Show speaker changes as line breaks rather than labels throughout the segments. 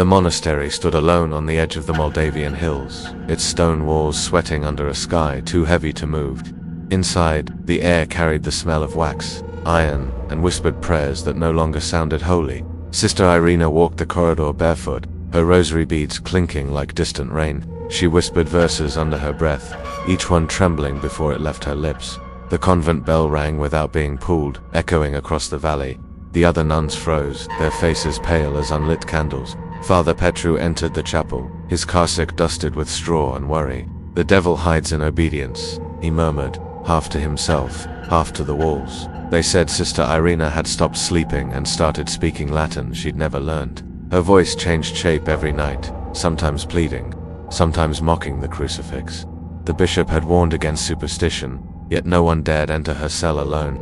The monastery stood alone on the edge of the Moldavian hills, its stone walls sweating under a sky too heavy to move. Inside, the air carried the smell of wax, iron, and whispered prayers that no longer sounded holy. Sister Irina walked the corridor barefoot, her rosary beads clinking like distant rain. She whispered verses under her breath, each one trembling before it left her lips. The convent bell rang without being pulled, echoing across the valley. The other nuns froze, their faces pale as unlit candles. Father Petru entered the chapel, his cassock dusted with straw and worry. "The devil hides in obedience," he murmured, half to himself, half to the walls. They said Sister Irina had stopped sleeping and started speaking Latin she'd never learned. Her voice changed shape every night, sometimes pleading, sometimes mocking the crucifix. The bishop had warned against superstition, yet no one dared enter her cell alone.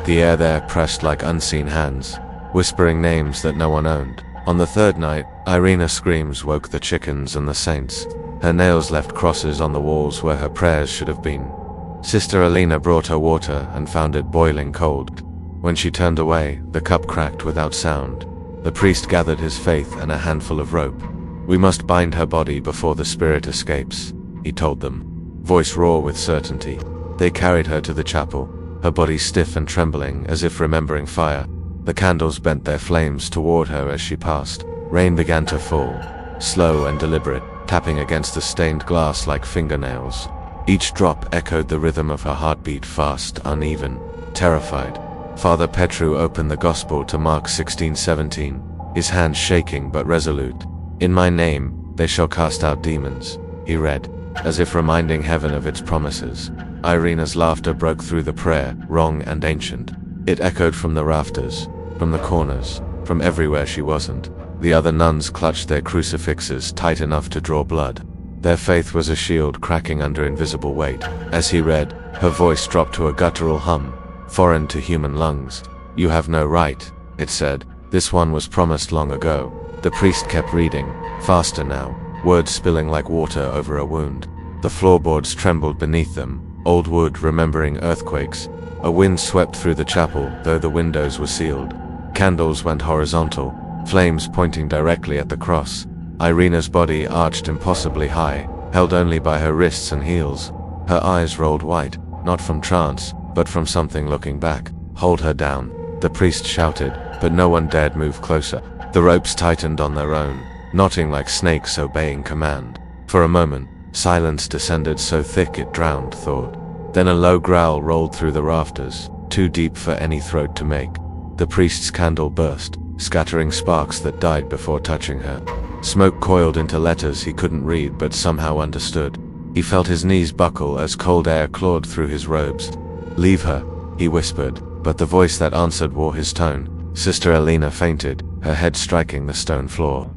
The air there pressed like unseen hands, whispering names that no one owned. On the third night, Irina's screams woke the chickens and the saints. Her nails left crosses on the walls where her prayers should have been. Sister Alina brought her water and found it boiling cold. When she turned away, the cup cracked without sound. The priest gathered his faith and a handful of rope. "We must bind her body before the spirit escapes," he told them, voice raw with certainty. They carried her to the chapel, her body stiff and trembling as if remembering fire. The candles bent their flames toward her as she passed. Rain began to fall, slow and deliberate, tapping against the stained glass like fingernails. Each drop echoed the rhythm of her heartbeat, fast, uneven, terrified. Father Petru opened the Gospel to Mark 16:17, his hand shaking but resolute. "In my name, they shall cast out demons," he read, as if reminding heaven of its promises. Irina's laughter broke through the prayer, wrong and ancient. It echoed from the rafters, from the corners, from everywhere she wasn't. The other nuns clutched their crucifixes tight enough to draw blood. Their faith was a shield cracking under invisible weight. As he read, her voice dropped to a guttural hum, foreign to human lungs. "You have no right," it said. "This one was promised long ago." The priest kept reading, faster now, words spilling like water over a wound. The floorboards trembled beneath them, old wood remembering earthquakes. A wind swept through the chapel, though the windows were sealed. Candles went horizontal, flames pointing directly at the cross. Irina's body arched impossibly high, held only by her wrists and heels. Her eyes rolled white, not from trance, but from something looking back. "Hold her down," the priest shouted, but no one dared move closer. The ropes tightened on their own, knotting like snakes obeying command. For a moment, silence descended so thick it drowned thought. Then a low growl rolled through the rafters, too deep for any throat to make. The priest's candle burst, scattering sparks that died before touching her. Smoke coiled into letters he couldn't read but somehow understood. He felt his knees buckle as cold air clawed through his robes. "Leave her," he whispered, but the voice that answered wore his tone. Sister Alina fainted, her head striking the stone floor.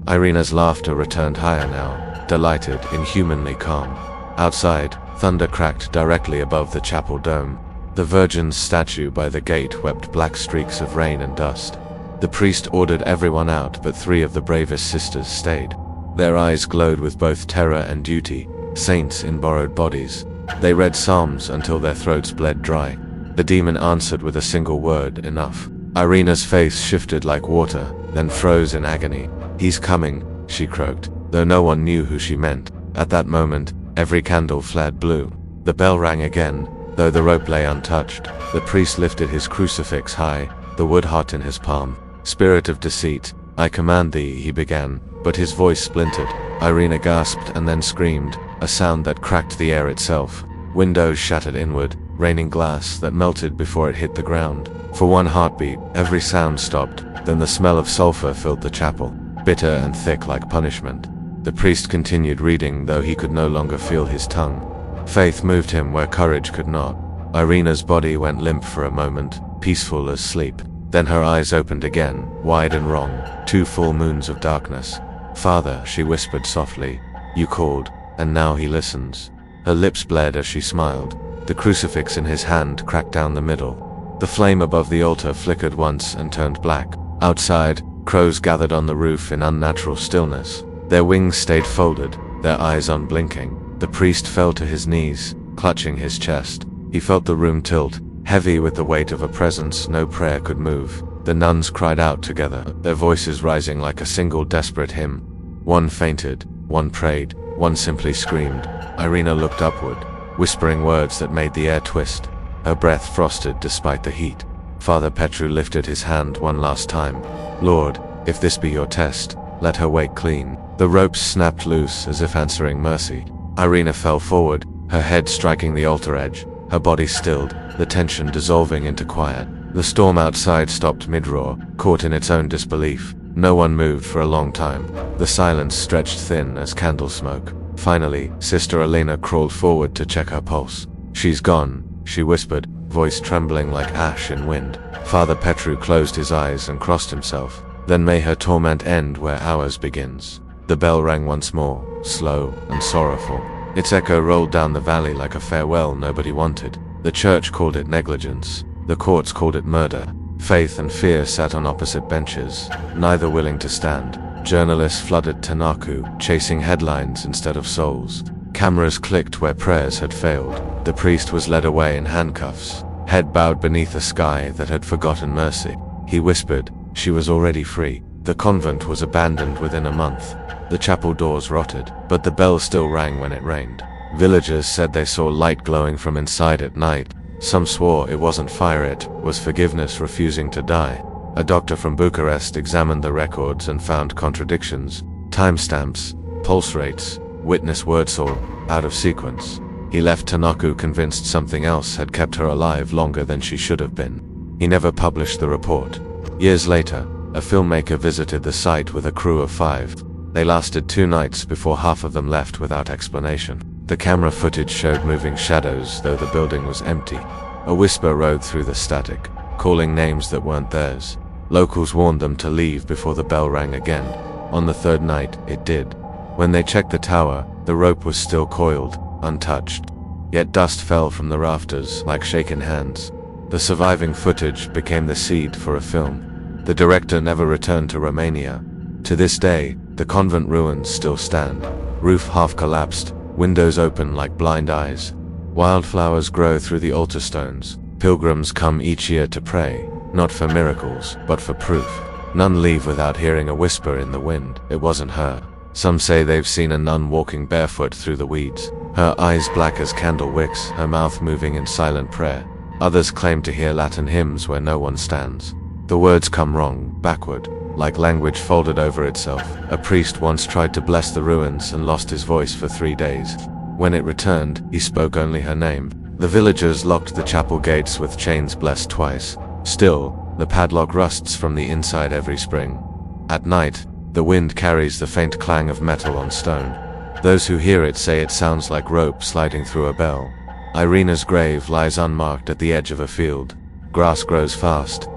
Irina's laughter returned higher now, delighted, inhumanly calm. Outside, thunder cracked directly above the chapel dome. The Virgin's statue by the gate wept black streaks of rain and dust. The priest ordered everyone out, but 3 of the bravest sisters stayed. Their eyes glowed with both terror and duty, saints in borrowed bodies. They read psalms until their throats bled dry. The demon answered with a single word, "Enough." Irina's face shifted like water, then froze in agony. "He's coming," she croaked, though no one knew who she meant. At that moment, every candle flared blue. The bell rang again, though the rope lay untouched. The priest lifted his crucifix high, the wood hot in his palm. "Spirit of deceit, I command thee," he began, but his voice splintered. Irina gasped and then screamed, a sound that cracked the air itself. Windows shattered inward, raining glass that melted before it hit the ground. For one heartbeat, every sound stopped, then the smell of sulfur filled the chapel, bitter and thick like punishment. The priest continued reading, though he could no longer feel his tongue. Faith moved him where courage could not. Irina's body went limp for a moment, peaceful as sleep. Then her eyes opened again, wide and wrong, 2 full moons of darkness. "Father," she whispered softly, "you called, and now he listens." Her lips bled as she smiled. The crucifix in his hand cracked down the middle. The flame above the altar flickered once and turned black. Outside, crows gathered on the roof in unnatural stillness. Their wings stayed folded, their eyes unblinking. The priest fell to his knees, clutching his chest. He felt the room tilt, heavy with the weight of a presence no prayer could move. The nuns cried out together, their voices rising like a single desperate hymn. One fainted, one prayed, one simply screamed. Irina looked upward, whispering words that made the air twist. Her breath frosted despite the heat. Father Petru lifted his hand one last time. Lord, if this be your test, let her wake clean. The ropes snapped loose as if answering mercy. Irina fell forward, her head striking the altar edge, her body stilled, the tension dissolving into quiet. The storm outside stopped mid-roar, caught in its own disbelief. No one moved for a long time. The silence stretched thin as candle smoke. Finally, Sister Elena crawled forward to check her pulse. She's gone, she whispered, voice trembling like ash in wind. Father Petru closed his eyes and crossed himself. Then may her torment end where ours begins. The bell rang once more, slow and sorrowful. Its echo rolled down the valley like a farewell nobody wanted. The church called it negligence. The courts called it murder. Faith and fear sat on opposite benches, neither willing to stand. Journalists flooded Tanacu, chasing headlines instead of souls. Cameras clicked where prayers had failed. The priest was led away in handcuffs, head bowed beneath a sky that had forgotten mercy. He whispered, she was already free. The convent was abandoned within a month. The chapel doors rotted, but the bell still rang when it rained. Villagers said they saw light glowing from inside at night. Some swore it wasn't fire, it was forgiveness refusing to die. A doctor from Bucharest examined the records and found contradictions, timestamps, pulse rates, witness words all out of sequence. He left Tanacu convinced something else had kept her alive longer than she should have been. He never published the report. Years later, a filmmaker visited the site with a crew of 5. They lasted 2 nights before half of them left without explanation. The camera footage showed moving shadows, though the building was empty. A whisper rode through the static, calling names that weren't theirs. Locals warned them to leave before the bell rang again. On the 3rd night, it did. When they checked the tower, the rope was still coiled, untouched. Yet dust fell from the rafters like shaken hands. The surviving footage became the seed for a film. The director never returned to Romania. To this day, the convent ruins still stand. Roof half collapsed, windows open like blind eyes. Wildflowers grow through the altar stones. Pilgrims come each year to pray, not for miracles, but for proof. None leave without hearing a whisper in the wind. It wasn't her. Some say they've seen a nun walking barefoot through the weeds, her eyes black as candle wicks, her mouth moving in silent prayer. Others claim to hear Latin hymns where no one stands. The words come wrong, backward, like language folded over itself. A priest once tried to bless the ruins and lost his voice for 3 days. When it returned, he spoke only her name. The villagers locked the chapel gates with chains blessed twice. Still, the padlock rusts from the inside every spring. At night, the wind carries the faint clang of metal on stone. Those who hear it say it sounds like rope sliding through a bell. Irina's grave lies unmarked at the edge of a field. Grass grows fast,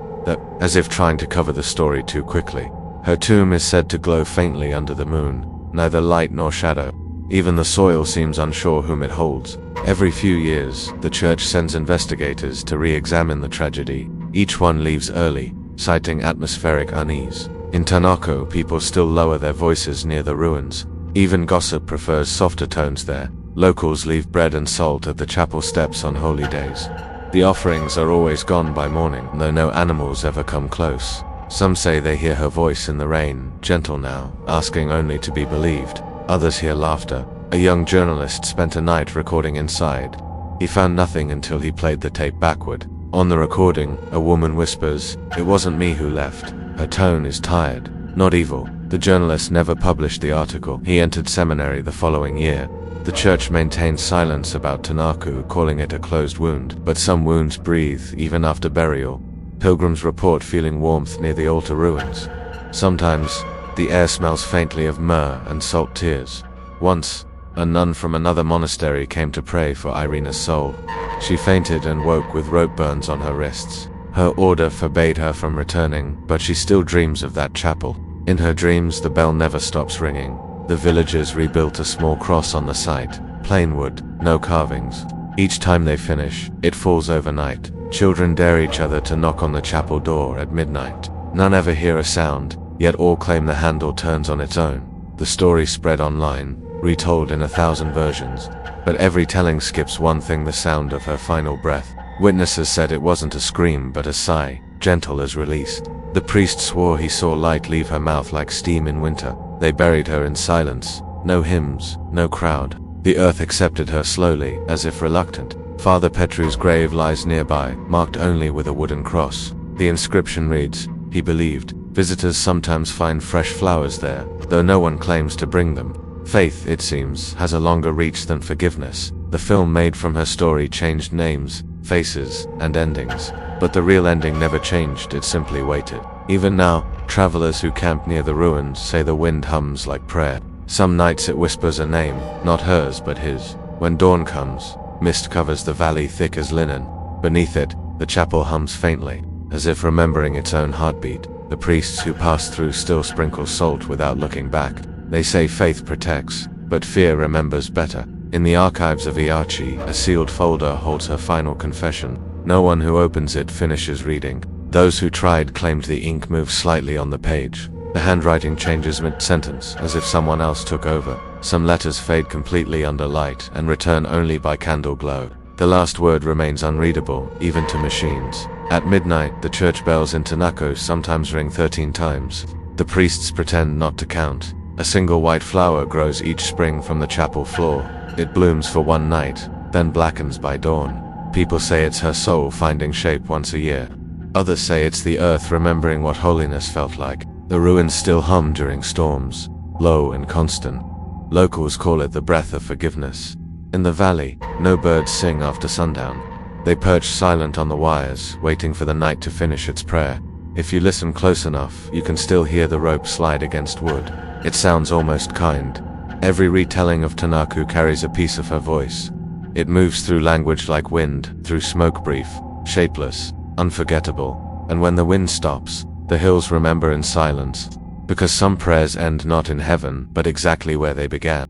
as if trying to cover the story too quickly. Her tomb is said to glow faintly under the moon, neither light nor shadow. Even the soil seems unsure whom it holds. Every few years, the church sends investigators to re-examine the tragedy. Each one leaves early, citing atmospheric unease. In Tanacu, people still lower their voices near the ruins. Even gossip prefers softer tones there. Locals leave bread and salt at the chapel steps on holy days. The offerings are always gone by morning, though no animals ever come close. Some say they hear her voice in the rain, gentle now, asking only to be believed. Others hear laughter. A young journalist spent a night recording inside. He found nothing until he played the tape backward. On the recording, a woman whispers, "It wasn't me who left." Her tone is tired, not evil. The journalist never published the article. He entered seminary the following year. The church maintained silence about Tanacu, calling it a closed wound, but some wounds breathe even after burial. Pilgrims report feeling warmth near the altar ruins. Sometimes, the air smells faintly of myrrh and salt tears. Once, a nun from another monastery came to pray for Irina's soul. She fainted and woke with rope burns on her wrists. Her order forbade her from returning, but she still dreams of that chapel. In her dreams, the bell never stops ringing. The villagers rebuilt a small cross on the site, plain wood, no carvings. Each time they finish, it falls overnight. Children dare each other to knock on the chapel door at midnight. None ever hear a sound, yet all claim the handle turns on its own. The story spread online, retold in 1,000 versions, but every telling skips one thing: the sound of her final breath. Witnesses said it wasn't a scream but a sigh, gentle as released. The priest swore he saw light leave her mouth like steam in winter. They buried her in silence. No hymns, no crowd. The earth accepted her slowly, as if reluctant. Father Petru's grave lies nearby, marked only with a wooden cross. The inscription reads, "He believed." Visitors sometimes find fresh flowers there, though no one claims to bring them. Faith, it seems, has a longer reach than forgiveness. The film made from her story changed names, faces, and endings. But the real ending never changed, it simply waited. Even now, travelers who camp near the ruins say the wind hums like prayer. Some nights it whispers a name, not hers but his. When dawn comes, mist covers the valley thick as linen. Beneath it, the chapel hums faintly, as if remembering its own heartbeat. The priests who pass through still sprinkle salt without looking back. They say faith protects, but fear remembers better. In the archives of Iachi, a sealed folder holds her final confession. No one who opens it finishes reading. Those who tried claimed the ink moves slightly on the page. The handwriting changes mid-sentence, as if someone else took over. Some letters fade completely under light and return only by candle glow. The last word remains unreadable, even to machines. At midnight, the church bells in Tanacu sometimes ring 13 times. The priests pretend not to count. A single white flower grows each spring from the chapel floor. It blooms for one night, then blackens by dawn. People say it's her soul finding shape once a year. Others say it's the earth remembering what holiness felt like. The ruins still hum during storms, low and constant. Locals call it the breath of forgiveness. In the valley, no birds sing after sundown. They perch silent on the wires, waiting for the night to finish its prayer. If you listen close enough, you can still hear the rope slide against wood. It sounds almost kind. Every retelling of Tanacu carries a piece of her voice. It moves through language like wind, through smoke brief, shapeless, unforgettable. And when the wind stops, the hills remember in silence. Because some prayers end not in heaven, but exactly where they began.